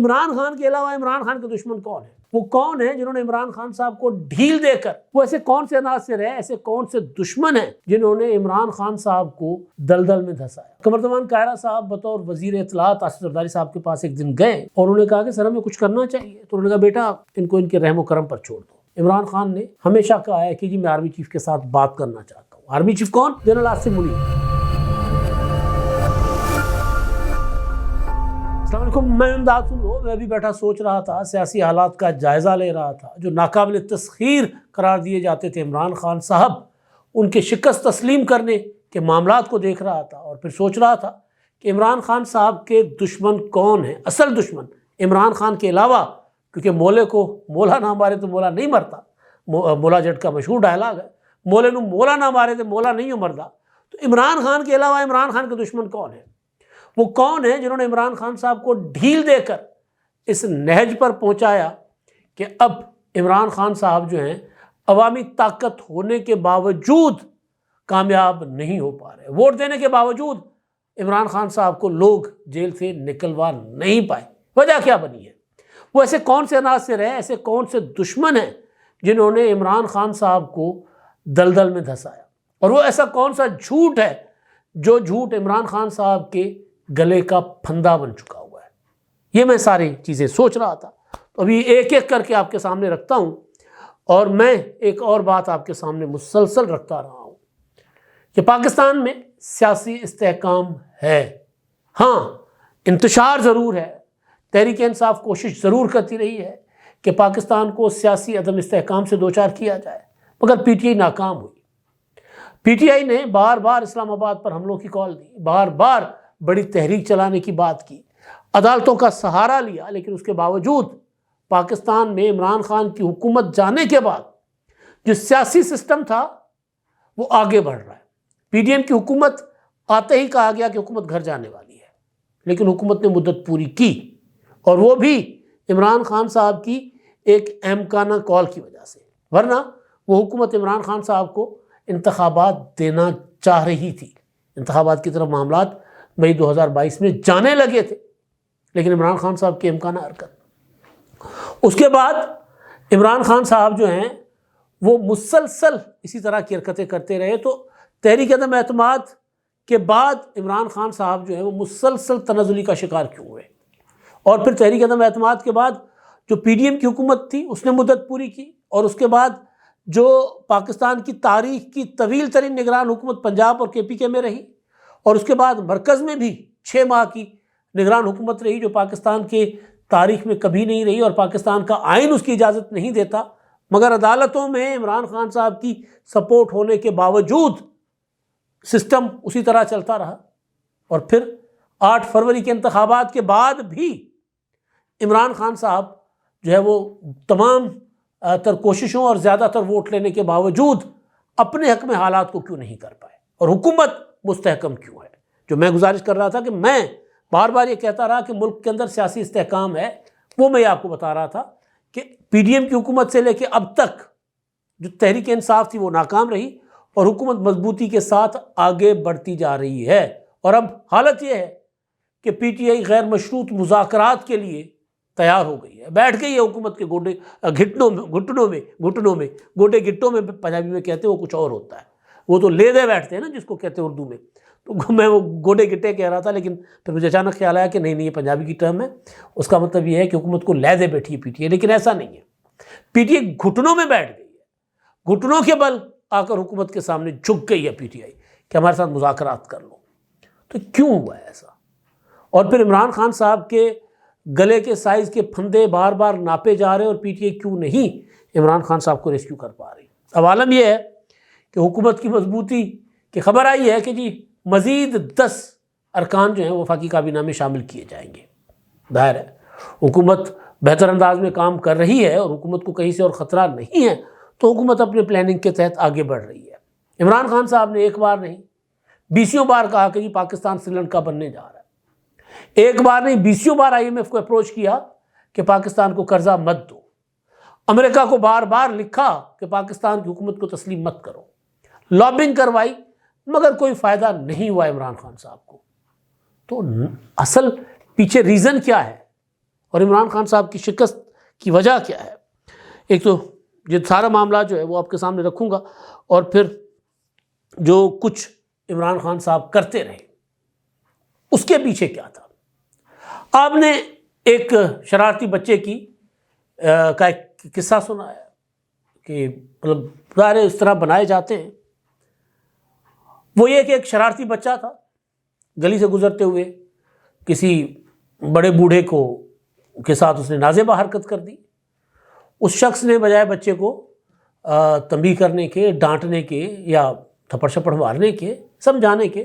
عمران خان کے علاوہ عمران خان کے دشمن کون ہیں؟ وہ کون ہیں جنہوں نے عمران خان صاحب کو ڈھیل دے کر، وہ ایسے کون سے عناصر ہیں، ایسے کون سے دشمن ہیں جنہوں نے عمران خان صاحب کو دلدل میں دھسایا؟ قمرزمان کائرہ صاحب بطور وزیر اطلاعات آصف زرداری صاحب کے پاس ایک دن گئے اور انہوں نے کہا کہ سر ہمیں کچھ کرنا چاہیے، تو انہوں نے کہا بیٹا ان کو ان کے رحم و کرم پر چھوڑ دو۔ عمران خان نے ہمیشہ کہا ہے کہ جی میں آرمی چیف کے ساتھ بات کرنا چاہتا ہوں۔ آرمی چیف کون؟ جنرل آصف منیر۔ السلام علیکم، میں امداد سنو۔ میں بھی بیٹھا سوچ رہا تھا، سیاسی حالات کا جائزہ لے رہا تھا۔ جو ناقابل تسخیر قرار دیے جاتے تھے عمران خان صاحب، ان کے شکست تسلیم کرنے کے معاملات کو دیکھ رہا تھا اور پھر سوچ رہا تھا کہ عمران خان صاحب کے دشمن کون ہیں، اصل دشمن عمران خان کے علاوہ، کیونکہ مولے کو مولا نہ مارے تو مولا نہیں مرتا، مولا جٹ کا مشہور ڈائلاگ ہے، مولے نو مولا نہ مارے تو مولا نہیں مردا۔ تو عمران خان کے علاوہ عمران خان کے دشمن کون ہیں؟ وہ کون ہیں جنہوں نے عمران خان صاحب کو ڈھیل دے کر اس نہج پر پہنچایا کہ اب عمران خان صاحب جو ہیں عوامی طاقت ہونے کے باوجود کامیاب نہیں ہو پا رہے، ووٹ دینے کے باوجود عمران خان صاحب کو لوگ جیل سے نکلوا نہیں پائے۔ وجہ کیا بنی ہے؟ وہ ایسے کون سے عناصر ہیں، ایسے کون سے دشمن ہیں جنہوں نے عمران خان صاحب کو دلدل میں دھسایا، اور وہ ایسا کون سا جھوٹ ہے جو جھوٹ عمران خان صاحب کے گلے کا پھندا بن چکا ہوا ہے؟ یہ میں ساری چیزیں سوچ رہا تھا، تو ابھی ایک ایک کر کے آپ کے سامنے رکھتا ہوں، اور میں ایک اور بات آپ کے سامنے مسلسل رکھتا رہا ہوں کہ پاکستان میں سیاسی استحکام ہے، ہاں انتشار ضرور ہے، تحریک انصاف کوشش ضرور کرتی رہی ہے کہ پاکستان کو سیاسی عدم استحکام سے دوچار کیا جائے، مگر پی ٹی آئی ناکام ہوئی۔ پی ٹی آئی نے بار بار اسلام آباد پر حملوں کی کال دی، بار بار بڑی تحریک چلانے کی بات کی، عدالتوں کا سہارا لیا، لیکن اس کے باوجود پاکستان میں عمران خان کی حکومت جانے کے بعد جو سیاسی سسٹم تھا وہ آگے بڑھ رہا ہے۔ پی ڈی ایم کی حکومت آتے ہی کہا گیا کہ حکومت گھر جانے والی ہے، لیکن حکومت نے مدت پوری کی، اور وہ بھی عمران خان صاحب کی ایک احمقانہ کال کی وجہ سے، ورنہ وہ حکومت عمران خان صاحب کو انتخابات دینا چاہ رہی تھی، انتخابات کی طرف معاملات مئی 2022 میں جانے لگے تھے، لیکن عمران خان صاحب کی احمقانہ حرکت۔ اس کے بعد عمران خان صاحب جو ہیں وہ مسلسل اسی طرح کی حرکتیں کرتے رہے، تو تحریک عدم اعتماد کے بعد عمران خان صاحب جو ہیں وہ مسلسل تنزلی کا شکار کیوں ہوئے، اور پھر تحریک عدم اعتماد کے بعد جو پی ڈی ایم کی حکومت تھی اس نے مدت پوری کی، اور اس کے بعد جو پاکستان کی تاریخ کی طویل ترین نگران حکومت پنجاب اور کے پی کے میں رہی، اور اس کے بعد مرکز میں بھی 6 ماہ کی نگران حکومت رہی جو پاکستان کے تاریخ میں کبھی نہیں رہی، اور پاکستان کا آئین اس کی اجازت نہیں دیتا، مگر عدالتوں میں عمران خان صاحب کی سپورٹ ہونے کے باوجود سسٹم اسی طرح چلتا رہا، اور پھر 8 فروری کے انتخابات کے بعد بھی عمران خان صاحب جو ہے وہ تمام تر کوششوں اور زیادہ تر ووٹ لینے کے باوجود اپنے حق میں حالات کو کیوں نہیں کر پائے، اور حکومت مستحکم کیوں ہے؟ جو میں گزارش کر رہا تھا کہ میں بار بار یہ کہتا رہا کہ ملک کے اندر سیاسی استحکام ہے، وہ میں آپ کو بتا رہا تھا کہ پی ڈی ایم کی حکومت سے لے کے اب تک جو تحریک انصاف تھی وہ ناکام رہی، اور حکومت مضبوطی کے ساتھ آگے بڑھتی جا رہی ہے، اور اب حالت یہ ہے کہ پی ٹی آئی غیر مشروط مذاکرات کے لیے تیار ہو گئی ہے، بیٹھ گئی ہے حکومت کے گھٹنوں میں گوڈے گٹوں میں پنجابی میں کہتے ہیں، وہ کچھ اور ہوتا ہے، وہ تو لے دے بیٹھتے ہیں نا جس کو کہتے ہیں اردو میں، تو میں وہ گوڈے گٹے کہہ رہا تھا، لیکن پھر مجھے اچانک خیال آیا کہ نہیں یہ پنجابی کی ٹرم ہے، اس کا مطلب یہ ہے کہ حکومت کو لے دے بیٹھی ہے پی ٹی آئی، لیکن ایسا نہیں ہے، پی ٹی آئی گھٹنوں میں بیٹھ گئی ہے، گھٹنوں کے بل آ کر حکومت کے سامنے جھک گئی ہے پی ٹی آئی کہ ہمارے ساتھ مذاکرات کر لو۔ تو کیوں ہوا ہے ایسا؟ اور پھر عمران خان صاحب کے گلے کے سائز کے پھندے بار بار ناپے جا رہے ہیں، اور پی ٹی آئی کیوں نہیں عمران خان صاحب کو ریسکیو کر پا رہی؟ اب عالم یہ ہے کہ حکومت کی مضبوطی کی خبر آئی ہے کہ جی مزید 10 ارکان جو ہیں وہ وفاقی کابینہ میں شامل کیے جائیں گے۔ ظاہر ہے حکومت بہتر انداز میں کام کر رہی ہے، اور حکومت کو کہیں سے اور خطرہ نہیں ہے، تو حکومت اپنے پلاننگ کے تحت آگے بڑھ رہی ہے۔ عمران خان صاحب نے ایک بار نہیں 20 بار کہا کہ جی پاکستان سری لنکا بننے جا رہا ہے، ایک بار نہیں 20 بار آئی ایم ایف کو اپروچ کیا کہ پاکستان کو قرضہ مت دو، امریکہ کو بار بار لکھا کہ پاکستان کی حکومت کو تسلیم مت کرو، لابنگ کروائی، مگر کوئی فائدہ نہیں ہوا عمران خان صاحب کو۔ تو اصل پیچھے ریزن کیا ہے؟ اور عمران خان صاحب کی شکست کی وجہ کیا ہے؟ ایک تو یہ سارا معاملہ جو ہے وہ آپ کے سامنے رکھوں گا، اور پھر جو کچھ عمران خان صاحب کرتے رہے اس کے پیچھے کیا تھا۔ آپ نے ایک شرارتی بچے کا ایک قصہ سنا ہے کہ مطلب ظاہر اس طرح بنائے جاتے ہیں۔ وہ یہ کہ ایک شرارتی بچہ تھا، گلی سے گزرتے ہوئے کسی بڑے بوڑھے کے ساتھ اس نے نازیبہ حرکت کر دی۔ اس شخص نے بجائے بچے کو تنبیہ کرنے کے، ڈانٹنے کے یا تھپڑ شپڑ مارنے کے، سمجھانے کے،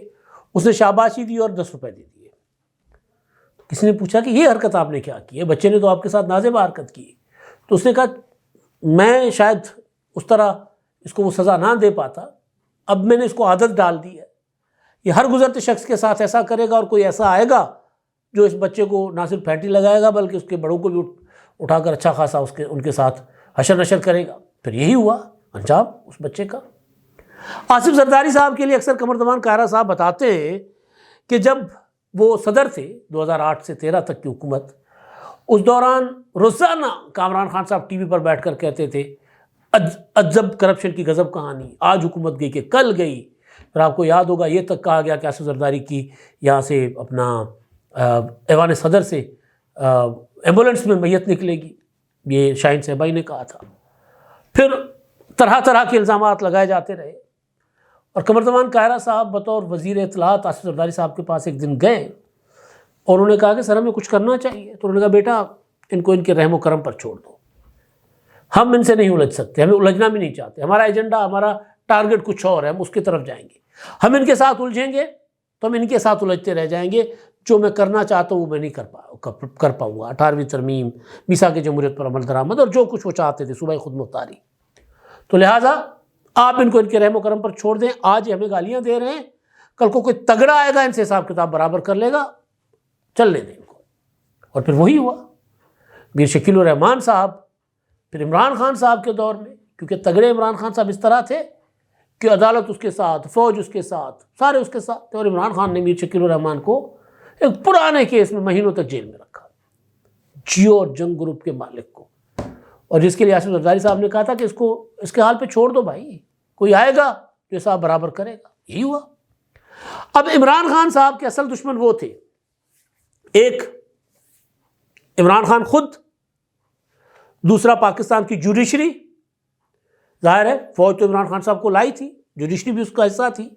اس نے شاباشی دی اور 10 روپے دے دیے۔ کسی نے پوچھا کہ یہ حرکت آپ نے کیا کی ہے؟ بچے نے تو آپ کے ساتھ نازیبہ حرکت کی۔ تو اس نے کہا میں شاید اس طرح اس کو وہ سزا نہ دے پاتا، اب میں نے اس کو عادت ڈال دی ہے، یہ ہر گزرتے شخص کے ساتھ ایسا کرے گا، اور کوئی ایسا آئے گا جو اس بچے کو نہ صرف پھینٹی لگائے گا بلکہ اس کے بڑوں کو بھی اٹھا کر اچھا خاصا ان کے ساتھ حشر نشر کرے گا۔ پھر یہی ہوا انجام اس بچے کا۔ آصف زرداری صاحب کے لیے اکثر قمردمان کائرہ صاحب بتاتے ہیں کہ جب وہ صدر تھے 2008 سے 13 تک کی حکومت، اس دوران روزانہ کامران خان صاحب ٹی وی پر بیٹھ کر کہتے تھے عجب کرپشن کی غضب کہانی، آج حکومت گئی کہ کل گئی۔ پھر آپ کو یاد ہوگا یہ تک کہا گیا کہ آصف زرداری کی یہاں سے اپنا ایوان صدر سے ایمبولینس میں میت نکلے گی، یہ شاہین صاحبائی نے کہا تھا۔ پھر طرح طرح کے الزامات لگائے جاتے رہے، اور قمردمان کائرہ صاحب بطور وزیر اطلاعات آصف زرداری صاحب کے پاس ایک دن گئے اور انہوں نے کہا کہ سر ہمیں کچھ کرنا چاہیے۔ تو انہوں نے کہا بیٹا ان کو ان کے رحم و کرم پر چھوڑ دو، ہم ان سے نہیں الجھ سکتے، ہمیں الجھنا بھی نہیں چاہتے، ہمارا ایجنڈا، ہمارا ٹارگٹ کچھ اور ہے، ہم اس کی طرف جائیں گے۔ ہم ان کے ساتھ الجھیں گے تو ہم ان کے ساتھ الجھتے رہ جائیں گے، جو میں کرنا چاہتا ہوں وہ میں نہیں کر پاؤں گا۔ 18ویں ترمیم، میثاق جمہوریت پر عمل درآمد، اور جو کچھ وہ چاہتے تھے، صوبہ خود مختاری۔ تو لہٰذا آپ ان کو ان کے رحم و کرم پر چھوڑ دیں، آج ہمیں گالیاں دے رہے ہیں، کل کو کوئی تگڑا آئے گا ان سے حساب کتاب برابر کر لے گا، چلنے دیں ان کو۔ اور پھر وہی ہوا۔ میر شکیل الرحمان صاحب پھر عمران خان صاحب کے دور میں، کیونکہ تگڑے عمران خان صاحب اس طرح تھے کہ عدالت اس کے ساتھ، فوج اس کے ساتھ، سارے اس کے ساتھ تھے، اور عمران خان نے میر شکیل الرحمان کو ایک پرانے کیس میں مہینوں تک جیل میں رکھا، جیو اور جنگ گروپ کے مالک کو، اور جس کے لیے آصف زرداری صاحب نے کہا تھا کہ اس کے حال پہ چھوڑ دو بھائی، کوئی آئے گا جو صاحب برابر کرے گا۔ یہی ہوا۔ اب عمران خان صاحب کے اصل دشمن وہ تھے، ایک عمران خان خود، دوسرا پاکستان کی جوڈیشری۔ ظاہر ہے فوج تو عمران خان صاحب کو لائی تھی، جوڈیشری بھی اس کا حصہ تھی،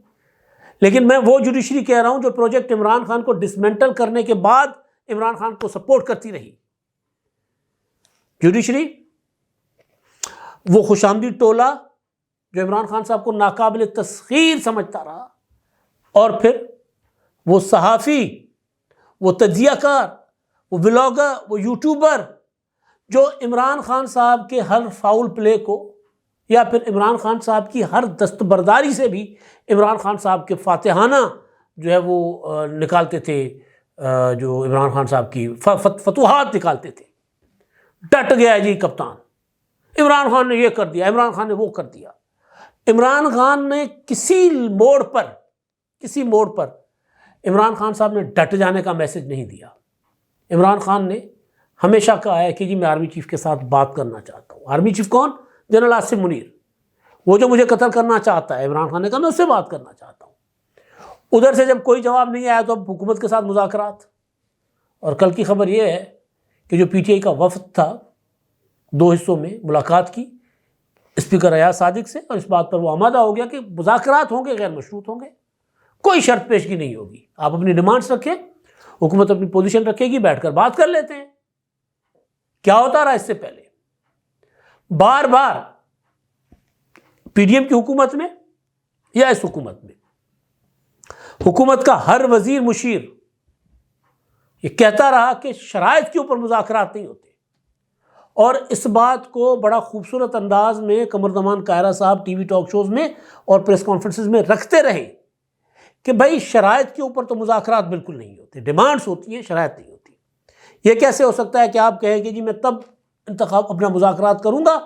لیکن میں وہ جوڈیشری کہہ رہا ہوں جو پروجیکٹ عمران خان کو ڈسمنٹل کرنے کے بعد عمران خان کو سپورٹ کرتی رہی۔ جوڈیشری، وہ خوش آمدید ٹولہ جو عمران خان صاحب کو ناقابل تسخیر سمجھتا رہا، اور پھر وہ صحافی، وہ تجزیہ کار، وہ بلاگر، وہ یوٹیوبر جو عمران خان صاحب کے ہر فاؤل پلے کو یا پھر عمران خان صاحب کی ہر دستبرداری سے بھی عمران خان صاحب کے فاتحانہ جو ہے وہ نکالتے تھے، جو عمران خان صاحب کی فتوحات نکالتے تھے۔ ڈٹ گیا جی کپتان، عمران خان نے یہ کر دیا، عمران خان نے وہ کر دیا۔ عمران خان نے کسی موڑ پر عمران خان صاحب نے ڈٹ جانے کا میسج نہیں دیا۔ عمران خان نے ہمیشہ کہا ہے کہ جی میں آرمی چیف کے ساتھ بات کرنا چاہتا ہوں۔ آرمی چیف کون؟ جنرل آصم منیر، وہ جو مجھے قتل کرنا چاہتا ہے۔ عمران خان نے کہا میں اس سے بات کرنا چاہتا ہوں۔ ادھر سے جب کوئی جواب نہیں آیا تو اب حکومت کے ساتھ مذاکرات۔ اور کل کی خبر یہ ہے کہ جو پی ٹی آئی کا وفد تھا، 2 حصوں میں ملاقات کی اسپیکر ایاز صادق سے، اور اس بات پر وہ آمادہ ہو گیا کہ مذاکرات ہوں گے، غیر مشروط ہوں گے، کوئی شرط پیشگی نہیں ہوگی، آپ اپنی ڈیمانڈز رکھیں، حکومت اپنی پوزیشن رکھے گی، بیٹھ کر بات کر لیتے ہیں۔ کیا ہوتا رہا اس سے پہلے؟ بار بار پی ڈی ایم کی حکومت میں یا اس حکومت میں حکومت کا ہر وزیر مشیر یہ کہتا رہا کہ شرائط کے اوپر مذاکرات نہیں ہوتے، اور اس بات کو بڑا خوبصورت انداز میں قمردمان کائرہ صاحب ٹی وی ٹاک شوز میں اور پریس کانفرنسز میں رکھتے رہے کہ بھائی شرائط کے اوپر تو مذاکرات بالکل نہیں ہوتے، ڈیمانڈز ہوتی ہیں، شرائط نہیں ہوتی۔ یہ کیسے ہو سکتا ہے کہ آپ کہیں کہ جی میں تب اپنا مذاکرات کروں گا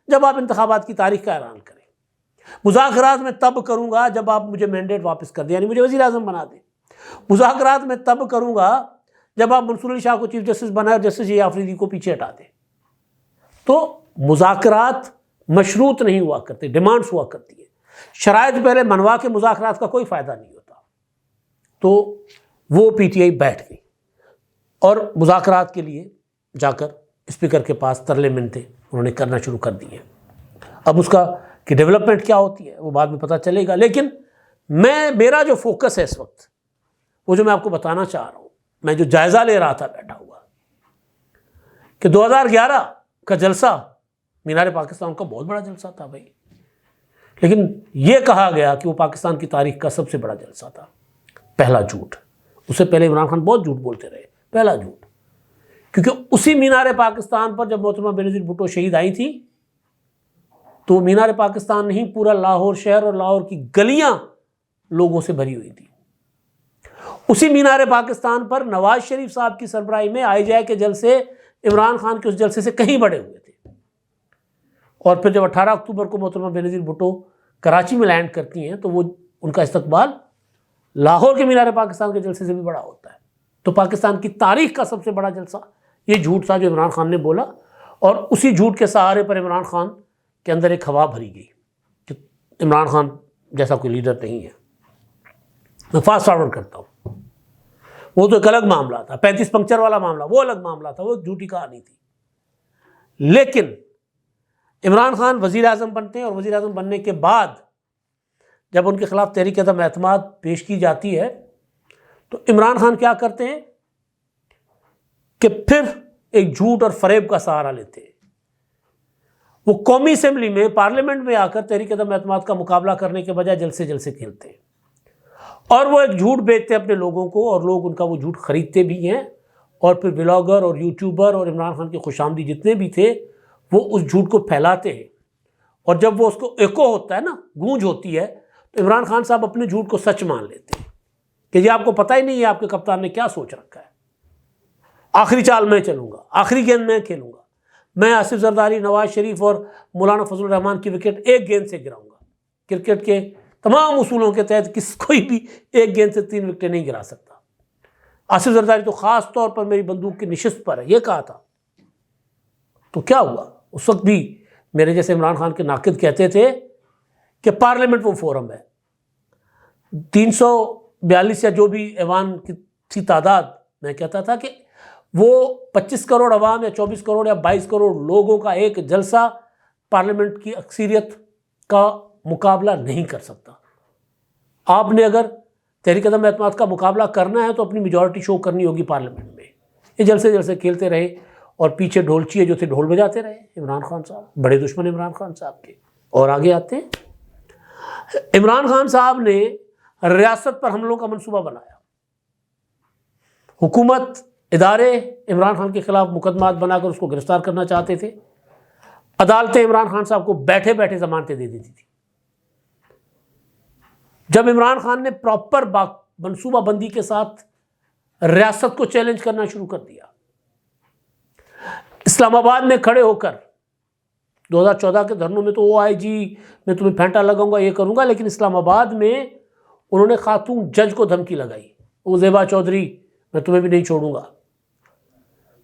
جب آپ انتخابات کی تاریخ کا اعلان کریں، مذاکرات میں تب کروں گا جب آپ مجھے مینڈیٹ واپس کر دیں، یعنی مجھے وزیر اعظم بنا دیں، مذاکرات میں تب کروں گا جب آپ منصور علی شاہ کو چیف جسٹس بنائے اور جسٹس جی آفریدی کو پیچھے ہٹا دیں. تو مذاکرات مشروط نہیں ہوا کرتے، ڈیمانڈس ہوا کرتی ہے. شرائط پہلے منوا کے مذاکرات کا کوئی فائدہ نہیں ہوتا. تو وہ پی ٹی آئی بیٹھ گئی اور مذاکرات کے لیے جا کر اسپیکر کے پاس ترلے منتے انہوں نے کرنا شروع کر دیے. اب اس کا کہ ڈیولپمنٹ کیا ہوتی ہے وہ بعد میں پتہ چلے گا، لیکن میرا جو فوکس ہے اس وقت، وہ جو میں آپ کو بتانا چاہ رہا ہوں، میں جو جائزہ لے رہا تھا بیٹھا ہوا، کہ 2011 کا جلسہ مینار پاکستان کا بہت بڑا جلسہ تھا بھائی، لیکن یہ کہا گیا کہ وہ پاکستان کی تاریخ کا سب سے بڑا جلسہ تھا. پہلا جھوٹ. اس سے پہلے عمران خان بہت جھوٹ بولتے رہے. پہلا جھوٹ، کیونکہ اسی مینار پاکستان پر جب محترمہ بینظیر بھٹو شہید آئی تھی تو مینار پاکستان نہیں، پورا لاہور شہر اور لاہور کی گلیاں لوگوں سے بھری ہوئی تھی. اسی مینار پاکستان پر نواز شریف صاحب کی سربراہی میں آئی جے کے جلسے عمران خان کے اس جلسے سے کہیں بڑے ہوئے تھے. اور پھر جب 18 اکتوبر کو محترمہ بینظیر بھٹو کراچی میں لینڈ کرتی ہیں تو وہ ان کا استقبال لاہور کے مینار پاکستان کے جلسے سے بھی بڑا ہوتا ہے. تو پاکستان کی تاریخ کا سب سے بڑا جلسہ یہ جھوٹ تھا جو عمران خان نے بولا، اور اسی جھوٹ کے سہارے پر عمران خان کے اندر ایک ہوا بھری گئی کہ عمران خان جیسا کوئی لیڈر نہیں ہے. میں فاسٹ فارورڈ کرتا ہوں، وہ تو ایک الگ معاملہ تھا، 35 پنکچر والا معاملہ وہ الگ معاملہ تھا، وہ ایک جھوٹی کہانی تھی. لیکن عمران خان وزیر اعظم بنتے ہیں، اور وزیر اعظم بننے کے بعد جب ان کے خلاف تحریک عدم اعتماد پیش کی جاتی ہے تو عمران خان کیا کرتے ہیں کہ پھر ایک جھوٹ اور فریب کا سہارا لیتے ہیں. وہ قومی اسمبلی میں، پارلیمنٹ میں آ کر تحریک عدم اعتماد کا مقابلہ کرنے کے بجائے جلسے کھیلتے ہیں، اور وہ ایک جھوٹ بیچتے ہیں اپنے لوگوں کو، اور لوگ ان کا وہ جھوٹ خریدتے بھی ہیں. اور پھر بلاگر اور یوٹیوبر اور عمران خان کے خوش آمدی جتنے بھی تھے وہ اس جھوٹ کو پھیلاتے ہیں. اور جب وہ اس کو ایکو ہوتا ہے نا، گونج ہوتی ہے، تو عمران خان صاحب اپنے جھوٹ کو سچ مان لیتے ہیں کہ یہ آپ کو پتہ ہی نہیں ہے آپ کے کپتان نے کیا سوچ رکھا ہے. آخری چال میں چلوں گا، آخری گیند میں کھیلوں گا، میں آصف زرداری، نواز شریف اور مولانا فضل الرحمان کی وکٹ ایک گیند سے گراؤں گا. کرکٹ کے تمام اصولوں کے تحت کوئی بھی ایک گیند سے 3 وکٹیں نہیں گرا سکتا. آصف زرداری تو خاص طور پر میری بندوق کی نشست پر ہے، یہ کہا تھا. تو کیا ہوا؟ اس وقت بھی میرے جیسے عمران خان کے ناقد کہتے تھے کہ پارلیمنٹ وہ فورم ہے، 342 یا جو بھی ایوان کی تھی تعداد، میں کہتا تھا کہ وہ 25 کروڑ عوام یا 24 کروڑ یا 22 کروڑ لوگوں کا ایک جلسہ پارلیمنٹ کی اکثریت کا مقابلہ نہیں کر سکتا. آپ نے اگر تحریک عدم اعتماد کا مقابلہ کرنا ہے تو اپنی میجورٹی شو کرنی ہوگی پارلیمنٹ میں. یہ جلسے کھیلتے رہے اور پیچھے ڈھولچیے جو تھے ڈھول بجاتے رہے. عمران خان صاحب بڑے دشمن عمران خان صاحب کے. اور آگے آتے ہیں، عمران خان صاحب نے ریاست پر حملوں کا منصوبہ بنایا. حکومت، ادارے عمران خان کے خلاف مقدمات بنا کر اس کو گرفتار کرنا چاہتے تھے. عدالتیں عمران خان صاحب کو بیٹھے بیٹھے ضمانتیں دے دیتی تھی. جب عمران خان نے پراپر منصوبہ بندی کے ساتھ ریاست کو چیلنج کرنا شروع کر دیا، اسلام آباد میں کھڑے ہو کر 2014 کے دھرنوں میں تو وہ آئی جی میں تمہیں پھینٹا لگاؤں گا، یہ کروں گا، لیکن اسلام آباد میں انہوں نے خاتون جج کو دھمکی لگائی، وہ زیبا چودھری میں تمہیں بھی نہیں چھوڑوں گا.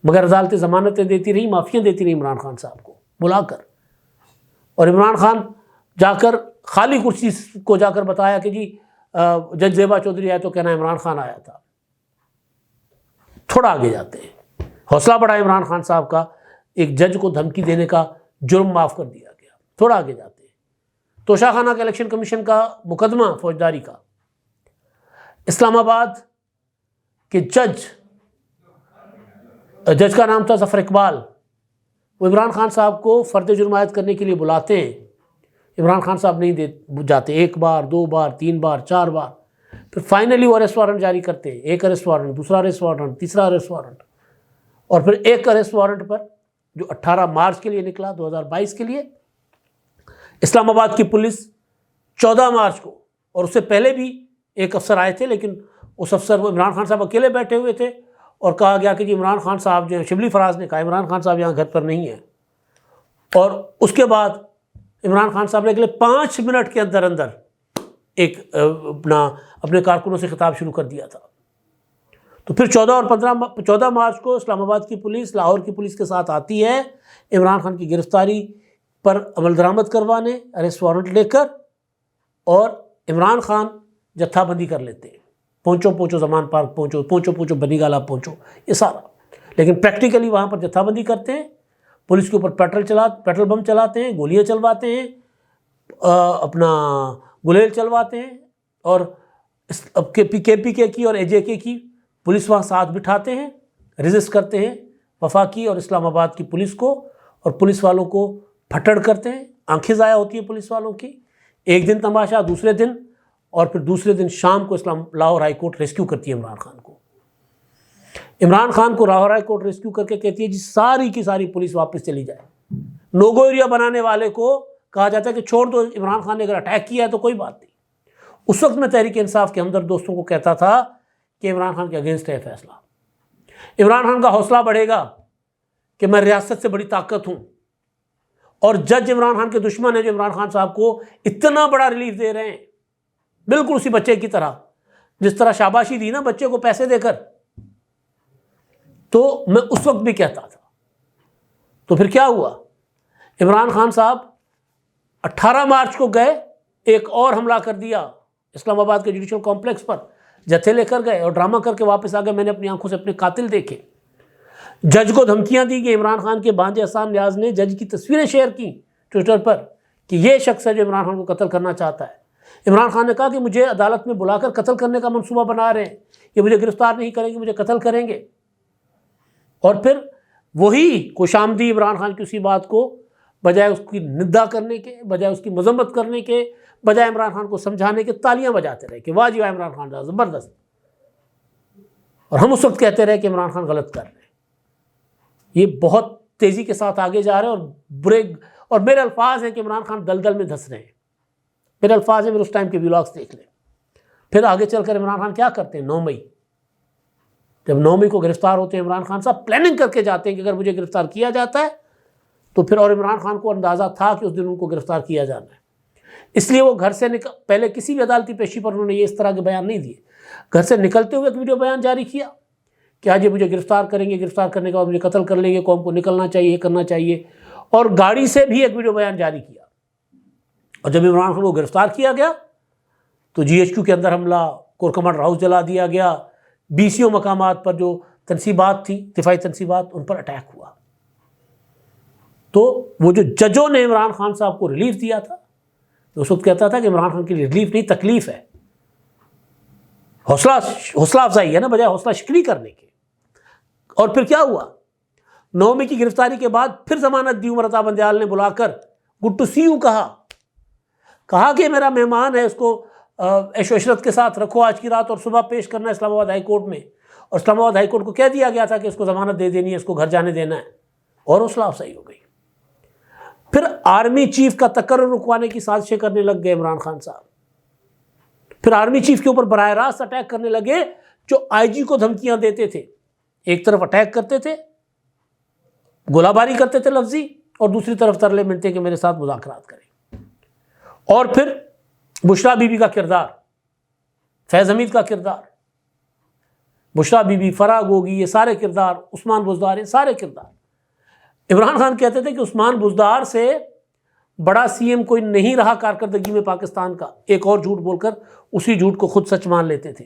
مگر عدالتیں ضمانتیں دیتی رہی، معافیاں دیتی رہی عمران خان صاحب کو بلا کر. اور عمران خان جا کر خالی کرسی کو جا کر بتایا کہ جی جج زیبا چودھری آئے تو کہنا عمران خان آیا تھا. تھوڑا آگے جاتے ہیں، حوصلہ بڑھا عمران خان صاحب کا، ایک جج کو دھمکی دینے کا جرم معاف کر دیا گیا. تھوڑا آگے جاتے ہیں، توشہ خانہ کا الیکشن کمیشن کا مقدمہ فوجداری کا، اسلام آباد کے جج کا نام تھا ظفر اقبال، وہ عمران خان صاحب کو فرد جرم عائد کرنے کے لیے بلاتے ہیں. عمران خان صاحب نہیں جاتے، 1 بار 2 بار 3 بار 4 بار، پھر فائنلی وہ اریسٹ وارنٹ جاری کرتے ہیں. ایک اریسٹ وارنٹ، دوسرا اریسٹ وارنٹ، تیسرا اریسٹ وارنٹ، اور پھر ایک اریسٹ وارنٹ پر جو 18 مارچ کے لیے نکلا 2022 کے لیے. اسلام آباد کی پولیس 14 مارچ کو، اور اس سے پہلے بھی ایک افسر آئے تھے، لیکن اس افسر وہ عمران خان صاحب اکیلے بیٹھے ہوئے تھے، اور کہا گیا کہ جی عمران خان صاحب جو ہیں، شبلی فراز نے کہا عمران خان صاحب یہاں گھر پر نہیں ہیں. اور اس کے بعد عمران خان صاحب نے اگلے 5 منٹ کے اندر ایک اپنے کارکنوں سے خطاب شروع کر دیا تھا. تو پھر 14 مارچ کو اسلام آباد کی پولیس لاہور کی پولیس کے ساتھ آتی ہے عمران خان کی گرفتاری پر عمل درآمد کروانے، اریسٹ وارنٹ لے کر، اور عمران خان جتھا بندی کر لیتے ہیں، پہنچو زمان پارک پہنچو بنی گالا پہنچو، یہ سارا. لیکن پریکٹیکلی وہاں پر جتھا بندی کرتے ہیں، پولیس کے اوپر پیٹرول بم چلاتے ہیں، گولیاں چلواتے ہیں، اپنا گلیل چلواتے ہیں، اور کے پی کے کی اور اے جے کے کی پولیس وہاں ساتھ بٹھاتے ہیں، ریزسٹ کرتے ہیں وفاقی اور اسلام آباد کی پولیس کو، اور پولیس والوں کو پھٹڑ کرتے ہیں، آنکھیں ضائع ہوتی ہیں پولیس والوں کی. ایک دن تماشا، دوسرے دن، اور پھر دوسرے دن شام کو لاہور ہائی کورٹ ریسکیو کرتی ہے عمران خان کو. عمران خان کو لاہور ہائی کورٹ ریسکیو کر کے کہتی ہے جی ساری کی ساری پولیس واپس چلی جائے. نوگو ایریا بنانے والے کو کہا جاتا ہے کہ چھوڑ دو، عمران خان نے اگر اٹیک کیا ہے تو کوئی بات نہیں. اس وقت میں تحریک انصاف کے ہمدرد دوستوں کو کہتا تھا کہ عمران خان کے اگینسٹ ہے فیصلہ. عمران خان کا حوصلہ بڑھے گا کہ میں ریاست سے بڑی طاقت ہوں، اور جج عمران خان کے دشمن ہیں جو عمران خان صاحب کو اتنا بڑا ریلیف دے رہے ہیں، بالکل اسی بچے کی طرح جس طرح شاباشی دی نا بچے کو پیسے دے کر. تو میں اس وقت بھی کہتا تھا. تو پھر کیا ہوا؟ عمران خان صاحب 18 مارچ کو گئے، ایک اور حملہ کر دیا اسلام آباد کے جوڈیشل کمپلیکس پر، جتھے لے کر گئے اور ڈرامہ کر کے واپس آ گئے. میں نے اپنی آنکھوں سے اپنے قاتل دیکھے. جج کو دھمکیاں دی کہ عمران خان کے بانجے احسان نیاز نے جج کی تصویریں شیئر کی ٹویٹر پر کہ یہ شخص ہے جو عمران خان کو قتل کرنا چاہتا ہے. عمران خان نے کہا کہ مجھے عدالت میں بلا کر قتل کرنے کا منصوبہ بنا رہے ہیں، یہ مجھے گرفتار نہیں کریں گے، مجھے قتل کریں گے. اور پھر وہی خوشامدی عمران خان کی اسی بات کو بجائے اس کی ندا کرنے کے، بجائے اس کی مذمت کرنے کے، بجائے عمران خان کو سمجھانے کے، تالیاں بجاتے رہے کہ واہ جی واہ عمران خان صاحب زبردست. اور ہم اس وقت کہتے رہے کہ عمران خان غلط کر رہے ہیں. یہ بہت تیزی کے ساتھ آگے جا رہے ہیں، اور میرے الفاظ ہیں کہ عمران خان دلدل میں دھس رہے ہیں. میرے الفاظ ہیں، میرے اس ٹائم کے ویلاگس دیکھ لیں. پھر آگے چل کر عمران خان کیا کرتے ہیں؟ 9 مئی، جب 9 مئی کو گرفتار ہوتے ہیں عمران خان صاحب، پلاننگ کر کے جاتے ہیں کہ اگر مجھے گرفتار کیا جاتا ہے تو پھر، اور عمران خان کو اندازہ تھا کہ اس دن ان کو گرفتار کیا جانا ہے، اس لیے وہ گھر سے پہلے کسی بھی عدالتی پیشی پر انہوں نے یہ اس طرح کے بیان نہیں دیے. گھر سے نکلتے ہوئے ایک ویڈیو بیان جاری کیا کہ آج یہ مجھے گرفتار کریں گے، گرفتار کرنے کے بعد مجھے قتل کر لیں گے، قوم کو نکلنا چاہیے، یہ کرنا چاہیے. اور گاڑی سے بھی ایک ویڈیو بیان جاری کیا. اور جب عمران خان کو گرفتار کیا گیا تو جی ایچ کیو کے اندر حملہ، کور کمانڈر ہاؤس جلا دیا گیا، BCO مقامات پر جو تنصیبات تھیں، دفاعی تنصیبات، ان پر اٹیک ہوا. تو وہ جو ججوں نے عمران خان صاحب کو ریلیف دیا تھا، اس وقت کہتا تھا کہ عمران خان کے لیے ریلیف نہیں تکلیف ہے. حوصلہ افزائی ہے نا، بجائے حوصلہ شکنی کرنے کے. اور پھر کیا ہوا؟ 9 مئی کی گرفتاری کے بعد پھر ضمانت دی. عمر عطا بندیال نے بلا کر گڈ ٹو سی یو کہا کہ میرا مہمان ہے، اس کو عیش و عشرت کے ساتھ رکھو آج کی رات، اور صبح پیش کرنا ہے اسلام آباد ہائی کورٹ میں. اور اسلام آباد ہائی کورٹ کو کہہ دیا گیا تھا کہ اس کو ضمانت دے دینی ہے، اس کو گھر جانے دینا ہے. اور حوصلہ افزائی ہو گئی. پھر آرمی چیف کا تقرر رکوانے کی سازشیں کرنے لگ گئے عمران خان صاحب. پھر آرمی چیف کے اوپر براہ راست اٹیک کرنے لگے، جو IG کو دھمکیاں دیتے تھے. ایک طرف اٹیک کرتے تھے، گولہ باری کرتے تھے لفظی، اور دوسری طرف ترلے ملتے کہ میرے ساتھ مذاکرات کریں. اور پھر بشریٰ بی بی کا کردار، فیض حمید کا کردار، بشریٰ بی بی، فرح گوگی، یہ سارے کردار، عثمان بزدار، یہ سارے کردار. عمران خان کہتے تھے کہ عثمان بزدار سے بڑا CM کوئی نہیں رہا کارکردگی میں پاکستان کا. ایک اور جھوٹ بول کر اسی جھوٹ کو خود سچ مان لیتے تھے.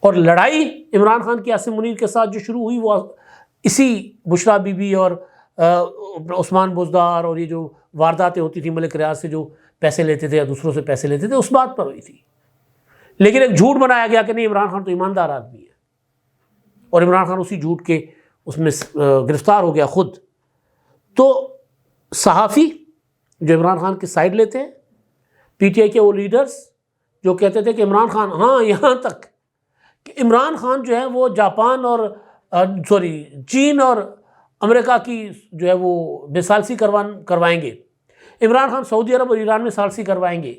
اور لڑائی عمران خان کی عاصم منیر کے ساتھ جو شروع ہوئی، وہ اسی بشریٰ بی بی اور عثمان بزدار اور یہ جو وارداتیں ہوتی تھیں ملک ریاض سے، جو پیسے لیتے تھے یا دوسروں سے پیسے لیتے تھے، اس بات پر ہوئی تھی. لیکن ایک جھوٹ بنایا گیا کہ نہیں، عمران خان تو ایماندار آدمی ہے، اور عمران خان اسی جھوٹ کے اس میں گرفتار ہو گیا خود. تو صحافی جو عمران خان کی سائیڈ لیتے ہیں، PTI کے وہ لیڈرز جو کہتے تھے کہ عمران خان، ہاں یہاں تک کہ عمران خان جو ہے وہ جاپان اور چین اور امریکہ کی جو ہے وہ بے ثالثی کروائیں گے، عمران خان سعودی عرب اور ایران میں ثالثی کروائیں گے.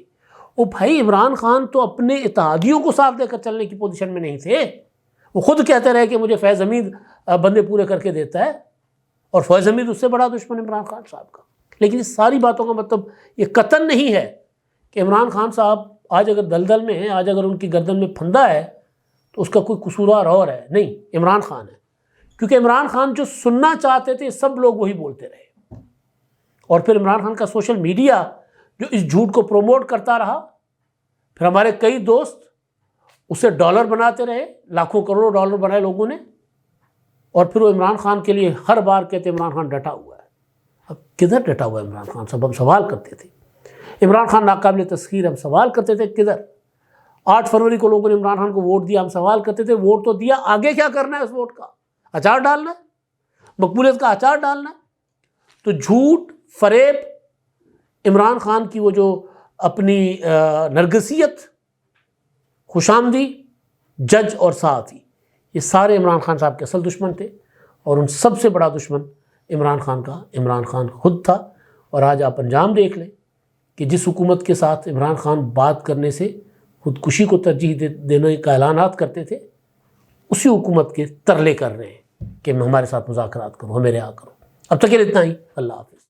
وہ بھائی عمران خان تو اپنے اتحادیوں کو ساتھ دے کر چلنے کی پوزیشن میں نہیں تھے. وہ خود کہتے رہے کہ مجھے فیض حمید بندے پورے کر کے دیتا ہے، اور فیض حمید اس سے بڑا دشمن عمران خان صاحب کا. لیکن اس ساری باتوں کا مطلب یہ قطعاً نہیں ہے کہ عمران خان صاحب آج اگر دلدل میں ہیں، آج اگر ان کی گردن میں پھندا ہے، تو اس کا کوئی قصوروار اور ہے نہیں، عمران خان ہے، کیونکہ عمران خان جو سننا چاہتے تھے سب لوگ وہی بولتے رہے، اور پھر عمران خان کا سوشل میڈیا جو اس جھوٹ کو پروموٹ کرتا رہا، پھر ہمارے کئی دوست اسے ڈالر بناتے رہے، لاکھوں کروڑوں ڈالر بنائے لوگوں نے، اور پھر وہ عمران خان کے لیے ہر بار کہتے عمران خان ڈٹا ہوا ہے۔ اب کدھر ڈٹا ہوا ہے عمران خان صاحب؟ ہم سوال کرتے تھے عمران خان ناقابل تسخیر، ہم سوال کرتے تھے کدھر؟ 8 فروری کو لوگوں نے عمران خان کو ووٹ دیا، ہم سوال کرتے تھے ووٹ تو دیا، آگے کیا کرنا ہے اس ووٹ کا؟ اچار ڈالنا ہے، مقبولیت کا اچار ڈالنا ہے؟ تو جھوٹ، فریب، عمران خان کی وہ جو اپنی نرگسیت، خوشامدی، جج اور ساتھی، یہ سارے عمران خان صاحب کے اصل دشمن تھے، اور ان سب سے بڑا دشمن عمران خان خود تھا۔ اور آج آپ انجام دیکھ لیں کہ جس حکومت کے ساتھ عمران خان بات کرنے سے خودکشی کو ترجیح دینے کا اعلانات کرتے تھے، اسی حکومت کے ترلے کر رہے ہیں کہ ہمارے ساتھ مذاکرات کرو، ہمیں رہا کرو۔ اب تک کے لیے اتنا ہی، اللہ حافظ۔